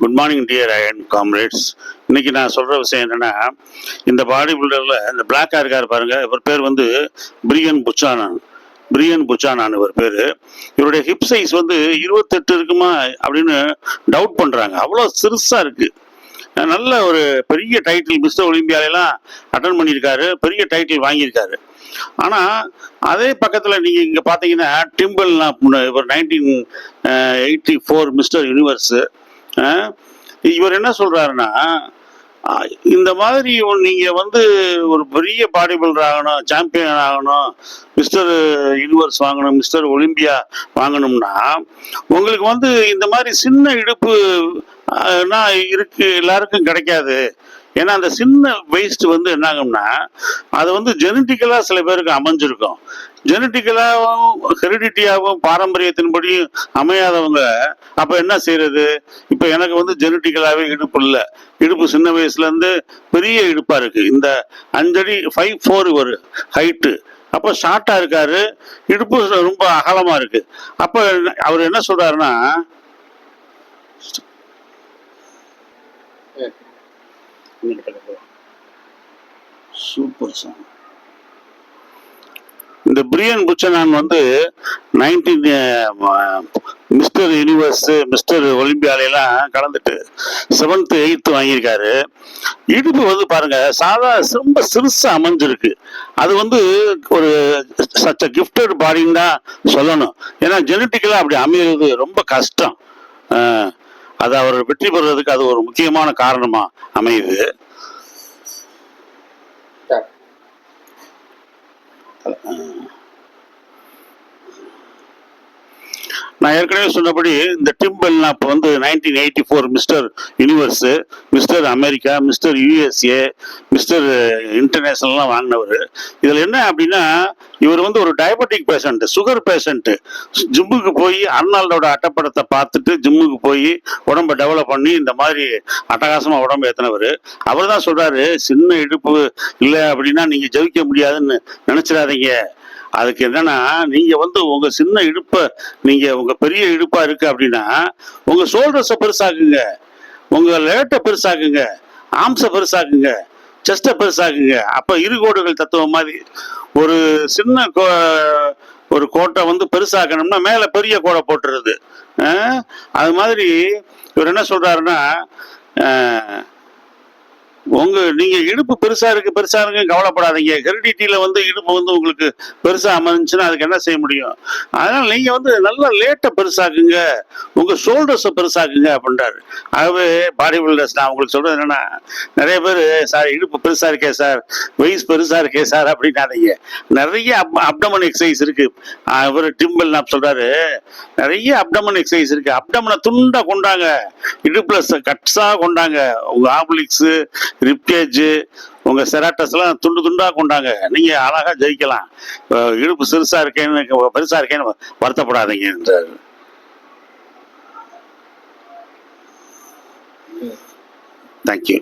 Good morning dear அயன் comrades. இன்னைக்கு நான் சொல்ற விஷயம் என்னன்னா, இந்த பாடி பில்டர்ல இந்த பிளாக்கா இருக்காரு பாருங்க, இவர் பேர் வந்து பிரியன் புச்சானான் இவர் பேரு. இவருடைய ஹிப் சைஸ் வந்து 28 இருக்குமா அப்படின்னு டவுட் பண்றாங்க. அவ்வளோ சிறுசா இருக்கு. நல்ல ஒரு பெரிய டைட்டில் மிஸ்டர் ஒலிம்பியாலெல்லாம் அட்டன் பண்ணியிருக்காரு, பெரிய டைட்டில் வாங்கியிருக்காரு. ஆனா அதே பக்கத்துல நீங்க இங்க பாத்தீங்கன்னா இவர் 1984 மிஸ்டர் யூனிவர்ஸ். இவர் என்ன சொல்றாருன்னா, இந்த மாதிரி நீங்க வந்து ஒரு பெரிய பாடி பில்டர் ஆகணும், சாம்பியன் ஆகணும், மிஸ்டர் யூனிவர்ஸ் வாங்கணும், மிஸ்டர் ஒலிம்பியா வாங்கணும்னா உங்களுக்கு வந்து இந்த மாதிரி சின்ன இடுப்பு இருக்கு, எல்லாருக்கும் கிடைக்காது. ஏன்னா அந்த சின்ன வெயிஸ்ட் வந்து என்ன ஆகும்னா, அது வந்து ஜெனட்டிக்கலா சில பேருக்கு அமைஞ்சிருக்கும். ஜெனட்டிக்கலாவும் ஹெரிடிட்டியாகவும் பாரம்பரியத்தின்படியும் அமையாதவங்க அப்ப என்ன செய்யறது? இப்ப எனக்கு வந்து ஜெனட்டிக்கலாவே இடுப்பு இல்லை, இடுப்பு சின்ன வயசுல இருந்து பெரிய இடுப்பா இருக்கு. இந்த 5 அடி 5'4" ஒரு ஹைட்டு. அப்ப ஷார்ட்டா இருக்காரு, இடுப்பு ரொம்ப அகலமா இருக்கு. அப்ப அவர் என்ன சொல்றாருன்னா, சூப்பர் சாங். இந்த பிரியன் புச்சனான் வந்து 19 மிஸ்டர் யூனிவர்ஸ், மிஸ்டர் ஒலிம்பியாலெல்லாம் கலந்துட்டு 7th 8th வாங்கியிருக்காரு. இடுப்பு வந்து பாருங்க ரொம்ப சிறுசா அமைஞ்சிருக்கு. அது வந்து ஒரு சச்ச கிஃப்டட் பாடின்னு தான் சொல்லணும். ஏன்னா ஜெனட்டிக்கலா அப்படி அமைகிறது ரொம்ப கஷ்டம். அது அவர் வெற்றி பெறுறதுக்கு அது ஒரு முக்கியமான காரணமா அமையுது. நான் ஏற்கனவே சொன்னபடி இந்த டிம்பெல்னாப் வந்து 1984 mister universe, mister America, mister USA, mister இன்டர்நேஷனல்லாம் வாங்கினவர். இதில் என்ன அப்படின்னா, இவர் வந்து ஒரு டயபெட்டிக் பேஷண்ட், சுகர் பேஷண்ட். ஜிம்முக்கு போய் அர்னால்டோட அட்டப்படத்தை பார்த்துட்டு ஜிம்முக்கு போய் உடம்பை டெவலப் பண்ணி இந்த மாதிரி அட்டகாசமாக உடம்பு ஏற்றினவர். அவர் தான் சொல்றாரு, சின்ன இடுப்பு இல்லை அப்படின்னா நீங்கள் ஜெயிக்க முடியாதுன்னு நினைச்சிடாதீங்க. அதுக்கு என்னன்னா, நீங்க வந்து உங்க சின்ன இடுப்பை உங்க பெரிய இடுப்பா இருக்கு அப்படின்னா உங்க ஷோல்டர்ஸை பெருசாக்குங்க, உங்க லேட்டை பெருசாக்குங்க, ஆம்ஸை பெருசாக்குங்க, செஸ்டை பெருசாக்குங்க. அப்ப இருகோடுகள் தத்துவம் மாதிரி ஒரு சின்ன ஒரு கோட்டை வந்து பெருசாக்கணும்னா மேல பெரிய கோடை போட்டுருது. அது மாதிரி இவர் என்ன சொல்றாருன்னா, நீங்க இடுப்பு பெருசா இருக்கு கவலைப்படாதீங்க. ஹெரிடிட்டியில வந்து இடுப்பு வந்து உங்களுக்கு பெருசா அமைஞ்சுன்னா அதுக்கு என்ன செய்ய முடியும்? அதனால நீங்க வந்து நல்ல லேட்டை பெருசாக்குங்க, உங்க ஷோல்டர்ஸை பெருசாக்குங்க அப்படின்றாரு. ஆகவே பாடி பில்டர்ஸ் நான் உங்களுக்கு சொல்றது என்னன்னா, நிறைய பேர் சார் இடுப்பு பெருசா இருக்கே சார், வெயிஸ் பெருசா இருக்கே சார் அப்படின்னாதீங்க. நிறைய அப்டமன் எக்ஸசைஸ் இருக்கு. இவர் டிம்பெல்னாப் சொல்றாரு, நிறைய அப்டமன் எக்ஸசைஸ் இருக்கு. அப்டமனை துண்டா கொண்டாங்க, இடுப்புல கட்ஸா கொண்டாங்க. உங்க ஆப்ளிக்ஸ், ரிப்கேஜ், உங்க செராட்டஸ் எல்லாம் துண்டு துண்டா கொண்டாங்க, நீங்க அழகா ஜெயிக்கலாம். இடுப்பு சிறுசா இருக்கேன்னு பெருசா இருக்கேன்னு வருத்தப்படாதீங்க என்றார். தேங்க்யூ.